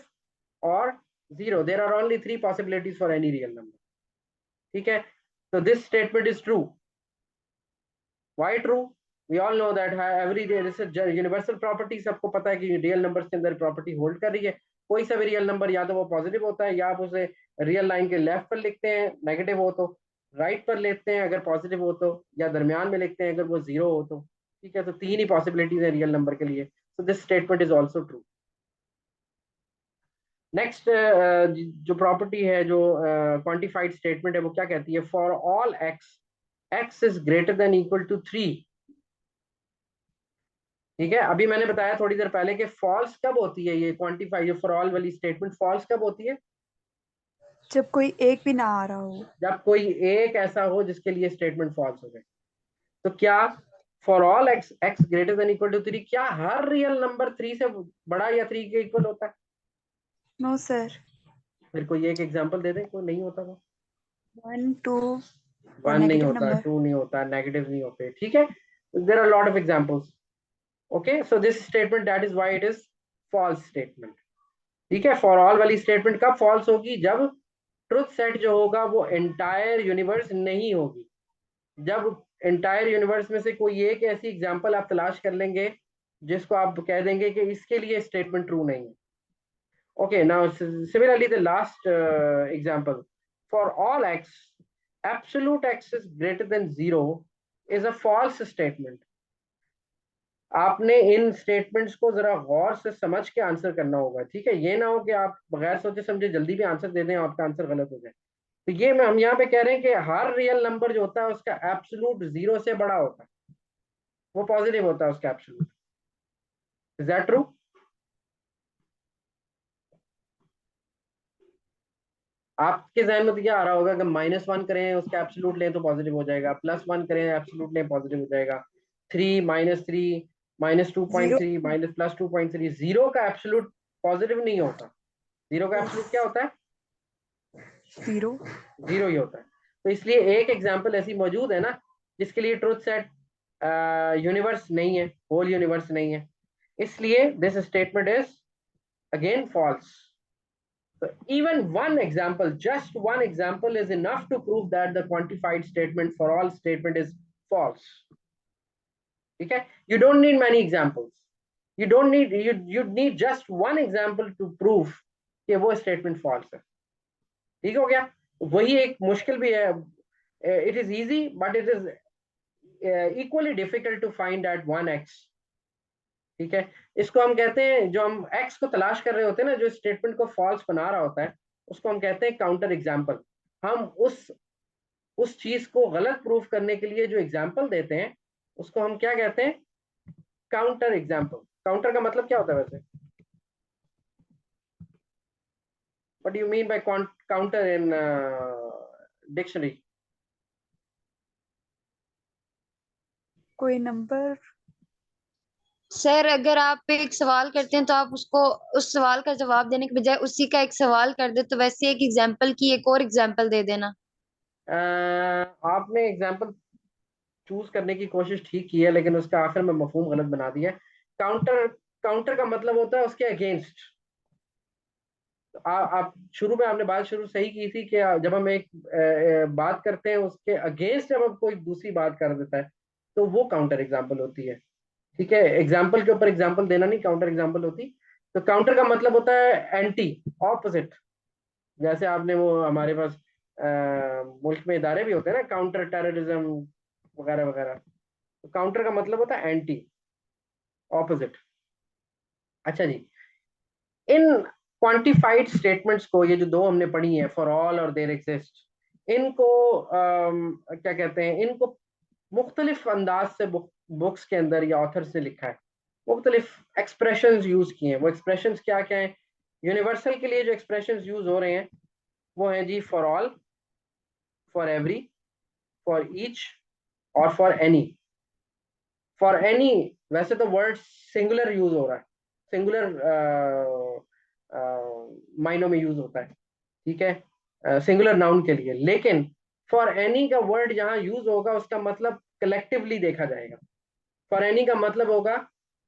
और 0। There are only 3 possibilities for any real number. ठीक है, so this statement is true. Why true? We all know that every universal property, सबको पता है कि real numbers के अंदर प्रॉपर्टी होल्ड कर रही है। कोई सा भी रियल नंबर या तो वो पॉजिटिव होता है, या आप उसे रियल लाइन के लेफ्ट पर लिखते हैं नेगेटिव हो तो, राइट पर लिखते हैं अगर पॉजिटिव हो तो, या दरमियान में लिखते हैं अगर वो 0 हो तो। ठीक है, तो 3 ही पॉसिबिलिटीज है रियल नंबर के लिए। So this statement is also true. Next जो प्रॉपर्टी है, जो क्वांटिफाइड स्टेटमेंट है, वो क्या कहती है? For all x, x is greater than equal to 3। ठीक है, अभी मैंने बताया थोड़ी देर पहले कि फॉल्स कब होती है, ये क्वांटिफाई फॉर ऑल वाली स्टेटमेंट फॉल्स कब होती है? जब कोई एक भी ना आ रहा हो। जब कोई एक ऐसा हो जिसके लिए स्टेटमेंट फॉल्स हो जाए। तो क्या for all x, x greater than equal to 3, क्या हर रियल नंबर 3 से बड़ा या 3 के इक्वल होता है? No sir. फिर कोई एक एग्जांपल दे दे, कोई नहीं होता तो। 1 2 और 1 नहीं नेगेटिव होता, नंबर। 2 नहीं होता, नेगेटिव नहीं होते। ठीक है, there are lot of examples. Okay, so this statement, that is why it is false statement. ठीक है, फॉर ऑल वाली स्टेटमेंट कब फॉल्स होगी? जब ट्रुथ सेट जो होगा वो एंटायर यूनिवर्स नहीं होगी। जब एंटायर यूनिवर्स में से कोई एक ऐसी एग्जांपल आप तलाश कर लेंगे जिसको आप कह देंगे कि इसके लिए स्टेटमेंट ट्रू नहीं है। Okay, now similarly the last example, for all x absolute x is greater than 0 is a false statement. आपने इन स्टेटमेंट्स को जरा गौर से समझ के आंसर करना होगा। ठीक है, ये ना हो कि आप बगैर सोचे समझे जल्दी भी आंसर दे दें, आपका आंसर गलत हो जाए। तो ये हम यहाँ पे कह रहे हैं कि हर रियल नंबर जो होता है उसका एब्सोल्यूट 0 से बड़ा होता है, वो पॉजिटिव होता है उसका एब्सोल्यूट। Is that true? आपके जहन में तो क्या आ रहा होगा कि -1 करें उसका एब्सोल्यूट लें तो पॉजिटिव हो जाएगा, +1 करें एब्सोल्यूट लें पॉजिटिव हो जाएगा, 3 -3 0 -2.3 +2.3, 0 का एब्सोल्यूट पॉजिटिव नहीं होता। 0 का एब्सोल्यूट क्या होता है? 0। 0 ही होता है। तो इसलिए एक एग्जांपल ऐसी मौजूद है ना जिसके लिए ट्रुथ सेट यूनिवर्स नहीं है, होल यूनिवर्स नहीं है, इसलिए this statement is again false. So even one example, just one example is enough to prove that the quantified statement for all statement is false. Okay, you don't need many examples. You need just one example to prove कि वो statement false है। ठीक हो गया? वही एक मुश्किल भी है। It is easy, but it is equally difficult to find that 1x. ठीक है, इसको हम कहते हैं, जो हम x को तलाश कर रहे होते हैं ना, जो स्टेटमेंट को फॉल्स बना रहा होता है, उसको हम कहते हैं काउंटर एग्जाम्पल। हम उस चीज को गलत प्रूफ करने के लिए जो एग्जाम्पल देते हैं उसको हम क्या कहते हैं? Counter example. काउंटर का मतलब क्या होता है वैसे? What do you mean by counter in dictionary? कोई नंबर। सर अगर आप एक सवाल करते हैं तो आप उसको उस सवाल का जवाब देने के बजाय उसी का एक सवाल कर दे, तो वैसे एक एग्जाम्पल की एक और एग्जाम्पल दे देना। आपने एग्जाम्पल चूज करने की कोशिश ठीक की है, लेकिन उसका आखिर में मफहूम गलत बना दिया है। काउंटर, काउंटर का मतलब होता है उसके अगेंस्ट। आप शुरू में आपने बात शुरू सही की थी कि जब हम एक बात करते हैं उसके अगेंस्ट जब हम कोई दूसरी बात कर देता है तो वो काउंटर एग्जाम्पल होती है। ठीक है, एग्जाम्पल के ऊपर एग्जाम्पल देना नहीं, काउंटर एग्जाम्पल होती। तो काउंटर का मतलब होता है एंटी, ऑपोजिट। जैसे आपने वो हमारे पास मुल्क में इदारे भी होते हैं ना, काउंटर टेररिज्म वगैरह वगैरह। तो काउंटर का मतलब होता है एंटी, ऑपोजिट। अच्छा जी, इन क्वांटिफाइड स्टेटमेंट्स को, ये जो दो हमने पढ़ी हैं, फॉर ऑल और देयर एग्जिस्ट, इनको क्या कहते हैं, इनको मुख्तलिफ अंदाज से बुक्स के अंदर या ऑथर से लिखा है, मुख्तलिफ एक्सप्रेशंस यूज किए हैं। वो एक्सप्रेशंस क्या क्या हैं? यूनिवर्सल के लिए जो एक्सप्रेशंस यूज हो रहे हैं वो है जी for all, for every, for each और फॉर एनी। फॉर एनी वैसे तो वर्ड सिंगुलर यूज हो रहा है, सिंगुलर मायनों में यूज होता है, ठीक है, सिंगुलर नाउन के लिए। लेकिन फॉर एनी का वर्ड जहां यूज होगा उसका मतलब कलेक्टिवली देखा जाएगा। फॉर एनी का मतलब होगा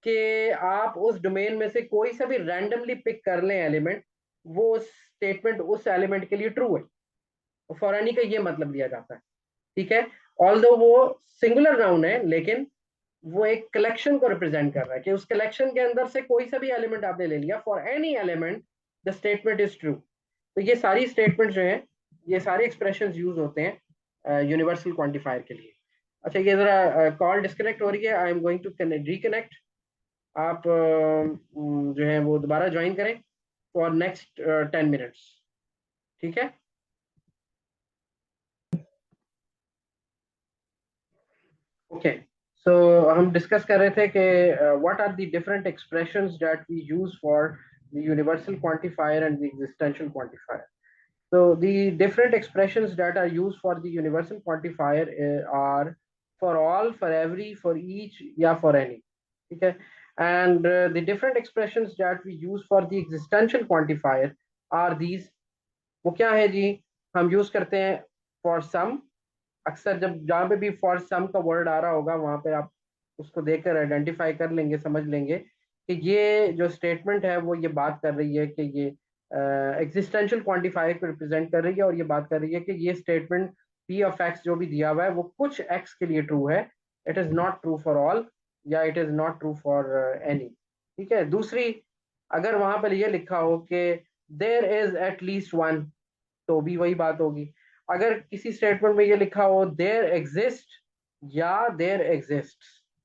कि आप उस डोमेन में से कोई सा भी रैंडमली पिक कर लें एलिमेंट, वो स्टेटमेंट उस एलिमेंट के लिए ट्रू है। फॉर एनी का ये मतलब लिया जाता है, ठीक है। ऑल्दो वो सिंगुलर नाउन है, लेकिन वो एक कलेक्शन को रिप्रेजेंट कर रहा है कि उस कलेक्शन के अंदर से कोई सा भी एलिमेंट आपने ले लिया, for any element the statement is true. तो ये सारी स्टेटमेंट जो है, ये सारे एक्सप्रेशंस यूज होते हैं यूनिवर्सल क्वांटिफायर के लिए। अच्छा, ये जरा कॉल डिस्कनेक्ट हो रही है, I am going to reconnect. आप जो है वो दोबारा ज्वाइन करें फॉर नेक्स्ट 10 मिनट्स, ठीक है। ओके, सो हम डिस्कस कर रहे थे कि what are the different expressions that we use for the universal quantifier and the existential quantifier. So the different expressions that are used for the universal quantifier are for all, for every, for each, या for any, ठीक है। And the different expressions that we use for the existential quantifier are these। वो क्या है जी? हम use करते हैं for some। अक्सर जब जहाँ पे भी for some का वर्ड आ रहा होगा वहां पे आप उसको देखकर आइडेंटिफाई कर लेंगे, समझ लेंगे कि ये जो स्टेटमेंट है वो ये बात कर रही है कि ये एग्जिस्टेंशियल क्वांटिफायर को रिप्रेजेंट कर रही है, और ये बात कर रही है कि ये स्टेटमेंट पी ऑफ एक्स जो भी दिया हुआ है वो कुछ एक्स के लिए ट्रू है। It is not true for all, या it is not true for any, ठीक है। दूसरी, अगर वहां पर ये लिखा हो कि there is at least one, तो भी वही बात होगी। अगर किसी स्टेटमेंट में ये लिखा हो देयर एग्जिस्ट या देयर एग्जिस्ट,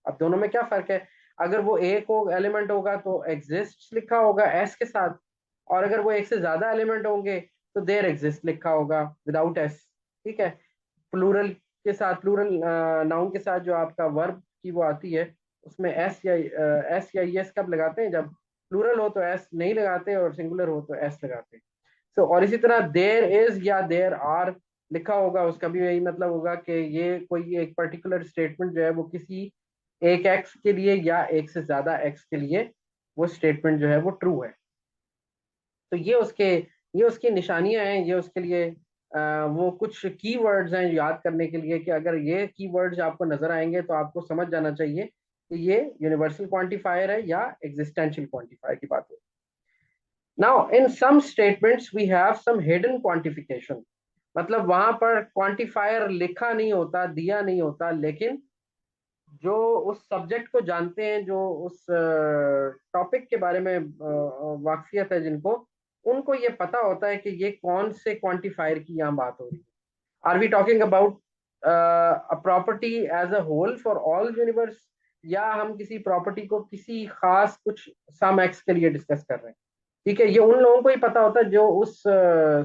अब दोनों में क्या फर्क है? अगर वो एक हो एलिमेंट होगा तो एग्जिस्ट लिखा होगा एस के साथ, और अगर वो एक से ज्यादा एलिमेंट होंगे तो देयर एग्जिस्ट लिखा होगा विदाउट एस, ठीक है। प्लूरल के साथ, प्लूरल नाउन के साथ जो आपका वर्ब की वो आती है उसमें एस या एस कब लगाते हैं? जब प्लूरल हो तो एस नहीं लगाते, और सिंगुलर हो तो एस लगाते हैं। और इसी तरह देयर इज या देयर आर लिखा होगा, उसका भी यही मतलब होगा कि ये कोई एक पर्टिकुलर स्टेटमेंट जो है वो किसी एक एक्स के लिए या एक से ज्यादा एक्स के लिए वो स्टेटमेंट जो है वो ट्रू है। तो ये उसकी निशानियां हैं, ये उसके लिए वो कुछ कीवर्ड्स हैं याद करने के लिए, कि अगर ये कीवर्ड्स आपको नजर आएंगे तो आपको समझ जाना चाहिए कि ये यूनिवर्सल क्वांटिफायर है या एग्जिस्टेंशियल क्वांटिफायर की बात है। Now, in some statements we have some hidden quantification। मतलब वहां पर क्वांटिफायर लिखा नहीं होता, दिया नहीं होता, लेकिन जो उस सब्जेक्ट को जानते हैं, जो उस टॉपिक के बारे में वाकफियत है जिनको, उनको ये पता होता है कि ये कौन से क्वांटिफायर की यहाँ बात हो रही है। Are we talking about a property as a whole for all universe, या हम किसी प्रॉपर्टी को किसी खास कुछ सम एक्स के लिए डिस्कस कर रहे हैं? ठीक है, ये उन लोगों को ही पता होता है जो उस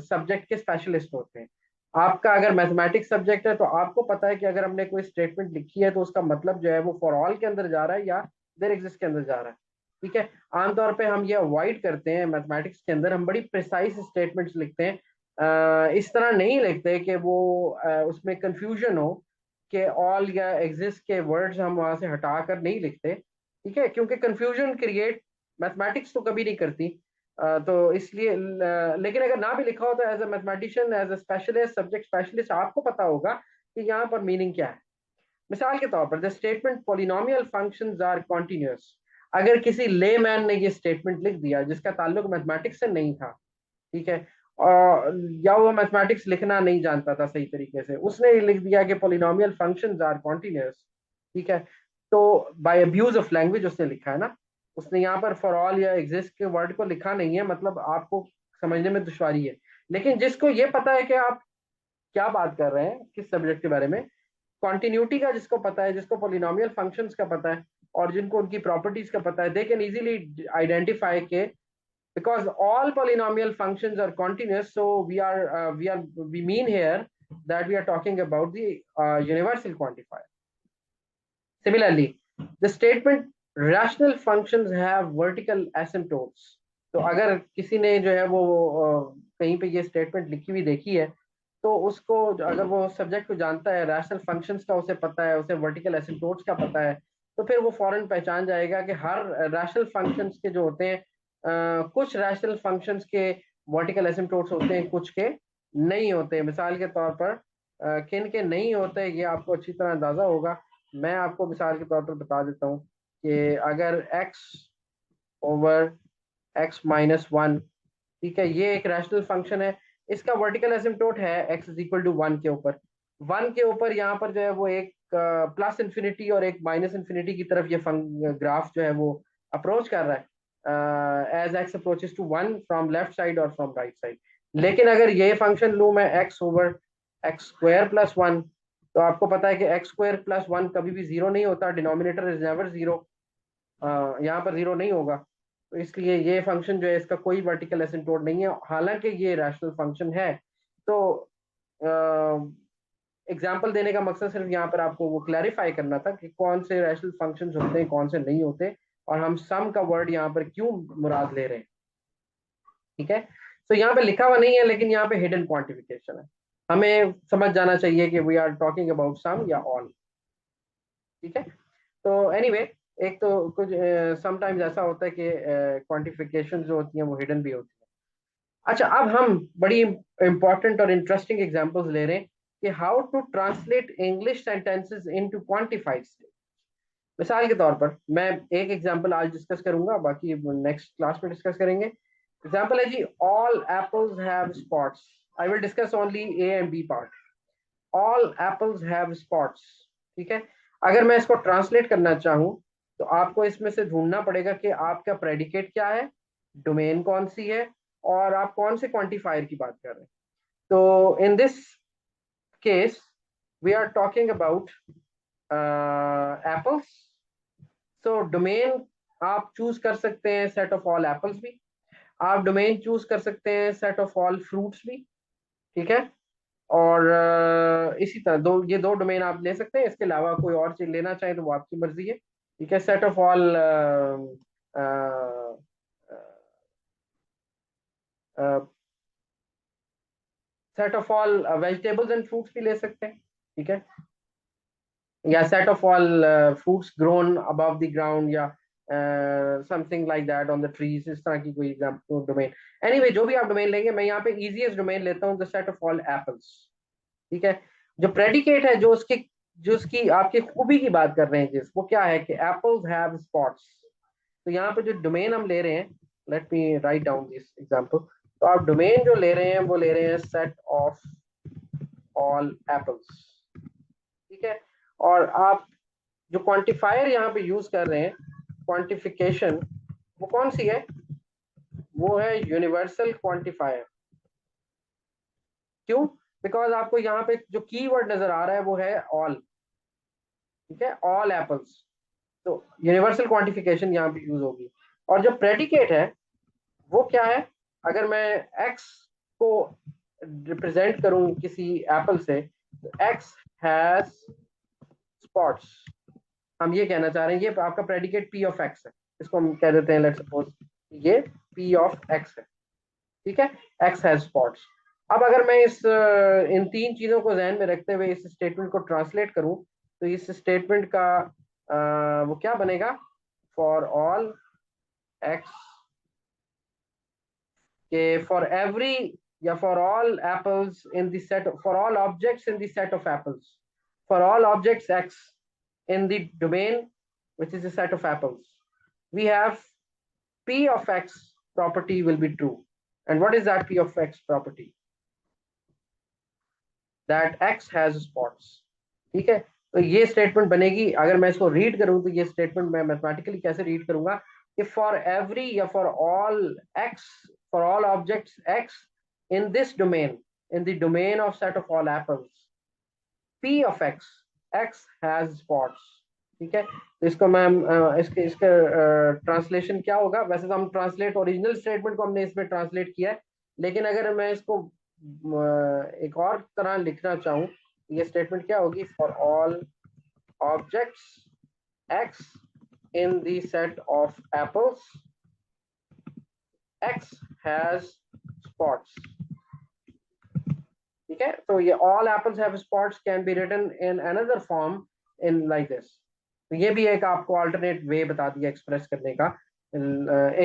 सब्जेक्ट के स्पेशलिस्ट होते हैं। आपका अगर मैथमेटिक्स सब्जेक्ट है तो आपको पता है कि अगर हमने कोई स्टेटमेंट लिखी है तो उसका मतलब जो है वो फॉर ऑल के अंदर जा रहा है या देयर एग्जिस्ट के अंदर जा रहा है। ठीक है, आमतौर पे हम ये अवॉइड करते हैं मैथमेटिक्स के अंदर, हम बड़ी प्रिसाइज स्टेटमेंट्स लिखते हैं, इस तरह नहीं लिखते कि वो उसमें कंफ्यूजन हो कि ऑल या एग्जिस्ट के वर्ड्स हम वहां से हटाकर नहीं लिखते, ठीक है, क्योंकि कंफ्यूजन क्रिएट मैथमेटिक्स तो कभी नहीं करती। तो इसलिए लेकिन अगर ना भी लिखा हो तो as a mathematician, as a specialist, subject specialist, आपको पता होगा कि यहाँ पर मीनिंग क्या है। मिसाल के तौर पर the statement polynomial functions are continuous, अगर किसी लेमैन ने ये स्टेटमेंट लिख दिया जिसका ताल्लुक मैथमेटिक्स से नहीं था, ठीक है, और या वो मैथमेटिक्स लिखना नहीं जानता था सही तरीके से, उसने लिख दिया कि पॉलिनोमियल फंक्शंस आर कॉन्टिन्यूअस, ठीक है, तो बाय अब्यूज ऑफ लैंग्वेज उसने लिखा है ना, उसने यहाँ पर फॉर ऑल या एग्जिस्ट के वर्ड को लिखा नहीं है, मतलब आपको समझने में दुश्वारी है। लेकिन जिसको ये पता है कि आप क्या बात कर रहे हैं, किस सब्जेक्ट के बारे में, कॉन्टिन्यूटी का जिसको पता है, जिसको पोलिनोमियल फंक्शंस का पता है, और जिनको उनकी प्रॉपर्टीज का पता है, दे कैन इजीली आइडेंटिफाई के because all polynomial functions are continuous, so we mean here that we are talking about the universal quantifier. Similarly, the statement rational functions have vertical asymptotes, तो अगर किसी ने जो है वो कहीं पे ये स्टेटमेंट लिखी हुई देखी है, तो उसको अगर वो सब्जेक्ट को जानता है, रैशनल फंक्शंस का उसे पता है, उसे वर्टिकल एसिम्प्टोट्स का पता है, तो फिर वो फौरन पहचान जाएगा कि हर रैशनल फंक्शंस के जो होते हैं, कुछ रैशनल फंक्शंस के वर्टिकल एसिम्प्टोट्स होते हैं, कुछ के नहीं होते। मिसाल के तौर पर किन के नहीं होते ये आपको अच्छी तरह अंदाजा होगा। मैं आपको मिसाल के तौर पर बता देता हूँ कि अगर x over x minus one, ठीक है, ये एक रैशनल फंक्शन है, इसका वर्टिकल एसिम्प्टोट है x is equal to one के ऊपर, वन के ऊपर यहाँ पर जो है वो एक प्लस इन्फिनिटी और एक माइनस इन्फिनिटी की तरफ ये ग्राफ जो है वो अप्रोच कर रहा है, as x approaches to one from left side और फ्रॉम राइट साइड। लेकिन अगर ये फंक्शन लूँ मैं x over x square plus one, तो आपको पता है कि एक्स स्क्वायर प्लस वन कभी भी जीरो नहीं होता, डिनोमिनेटर इज नेवर जीरो, यहाँ पर जीरो नहीं होगा, तो इसलिए ये फंक्शन जो है इसका कोई वर्टिकल एसिम्प्टोट नहीं है, हालांकि ये रैशनल फंक्शन है। तो एग्जांपल देने का मकसद सिर्फ यहाँ पर आपको वो क्लैरिफाई करना था कि कौन से रैशनल फंक्शंस होते हैं, कौन से नहीं होते, और हम सम का वर्ड यहाँ पर क्यों मुराद ले रहे हैं, ठीक है। तो यहाँ पे लिखा हुआ नहीं है, लेकिन यहाँ पे हिडन क्वांटिफिकेशन है, हमें समझ जाना चाहिए कि we are talking about some या ऑल, ठीक है। तो एनीवे एक तो कुछ समटाइम्स ऐसा होता है कि क्वांटिफिकेशन जो होती हैं वो हिडन भी होती है। अच्छा, अब हम बड़ी इंपॉर्टेंट और इंटरेस्टिंग एग्जांपल्स ले रहे हैं कि how to translate English sentences into quantified state. मिसाल के तौर पर मैं एक एग्जांपल आज डिस्कस करूंगा, बाकी नेक्स्ट क्लास में डिस्कस करेंगे। एग्जांपल है जी, all apples have spots. I will discuss only A and B part. All apples have spots, ठीक है। अगर मैं इसको ट्रांसलेट करना चाहूँ तो आपको इसमें से ढूंढना पड़ेगा कि आपका प्रेडिकेट क्या है, डोमेन कौन सी है, और आप कौन से क्वांटिफायर की बात कर रहे हैं। तो in this case we are talking about apples. So domain आप चूज कर सकते हैं सेट ऑफ ऑल एप्पल्स भी, आप डोमेन चूज कर सकते हैं सेट ऑफ ऑल फ्रूट्स भी, ठीक है। और इसी तरह ये दो डोमेन आप ले सकते हैं, इसके अलावा कोई और चीज लेना चाहें तो वो आपकी मर्जी है, ठीक है। Set of all set of all vegetables and fruits भी ले सकते हैं, ठीक है, या set of all fruits grown above the ground, या something like that on the trees, इस तरह की कोई एग्जांपल डोमेन। एनीवे जो भी आप डोमेन लेंगे, मैं यहाँ पे इजीएस्ट डोमेन लेता हूँ, the set of all apples, ठीक है। जो प्रेडिकेट है, जो उसकी आपकी खूबी की बात कर रहे हैं जिस, वो क्या है कि एप्पल्स हैव स्पॉट्स। तो यहाँ पे जो डोमेन हम ले रहे हैं, let me write down this example. तो आप डोमेन जो ले रहे हैं वो ले रहे हैं सेट ऑफ ऑल एप्पल्स, ठीक है। और आप जो क्वांटिफायर यहाँ पे यूज कर रहे हैं, क्वांटिफिकेशन, वो कौन सी है, वो है यूनिवर्सल क्वांटिफायर। क्यों? बिकॉज आपको यहाँ पे जो कीवर्ड नजर आ रहा है वो है ऑल, ठीक है, ऑल एप्पल्स, तो यूनिवर्सल क्वांटिफिकेशन यहाँ पे यूज होगी। और जो प्रेडिकेट है वो क्या है, अगर मैं x को रिप्रेजेंट करूं किसी एप्पल से, तो x हैज स्पॉट्स, हम ये कहना चाह रहे हैं, ये आपका प्रेडिकेट p ऑफ x है, इसको हम कह देते हैं लेट्स सपोज ये P of X है, ठीक है, X हैज स्पॉट्स। अब अगर मैं इस इन तीन चीजों को ध्यान में रखते हुए इस स्टेटमेंट को ट्रांसलेट करूं तो इस स्टेटमेंट का वो क्या बनेगा, फॉर ऑल X के फॉर एवरी या for all apples in the set, for all objects in the set of apples, for all objects X in the domain which is a set of apples, we have P of X property will be true. And what is that P of X property? That X has spots. ठीक है, तो ये statement बनेगी। अगर मैं इसको read करूं तो ये स्टेटमेंट मैं मैथमेटिकली कैसे रीड करूंगा कि फॉर एवरी या for all X, for all objects X in this domain, in the domain of set of all apples, P of X, X has spots। ठीक है, तो इसको मैं इसके इसका ट्रांसलेशन क्या होगा, वैसे तो हम ट्रांसलेट ओरिजिनल स्टेटमेंट को हमने इसमें ट्रांसलेट किया है, लेकिन अगर मैं इसको एक और तरह लिखना चाहूँ, ये स्टेटमेंट क्या होगी, for all objects X in the set of apples, X has spots। ठीक है, तो ये all apples have spots can be written in another form in like this। तो ये भी एक आपको अल्टरनेट वे बता दिया एक्सप्रेस करने का,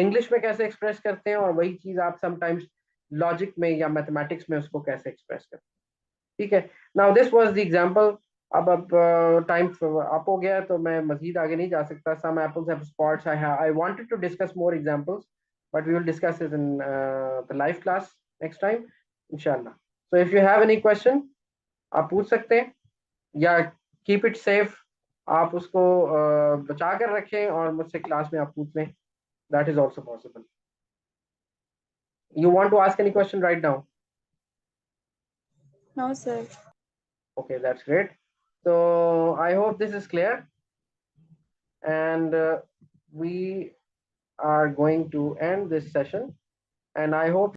इंग्लिश में कैसे एक्सप्रेस करते हैं, और वही चीज आप समटाइम्स लॉजिक में या मैथमेटिक्स में उसको कैसे एक्सप्रेस करते हैं। ठीक है, now this was the example. अब टाइम अप हो गया तो मैं मजीद आगे नहीं जा सकता। Some apples have spots, I wanted to discuss more examples but we will discuss it in the live class next time इंशाल्लाह। So if you have any question आप पूछ सकते हैं, या कीप इट सेफ, आप उसको बचा कर रखें और मुझसे क्लास में आप पूछ लें, that is also possible. You want to ask any question right now? No, sir. Okay, that's great. So I hope this is clear, and we are going to end this session, and I hope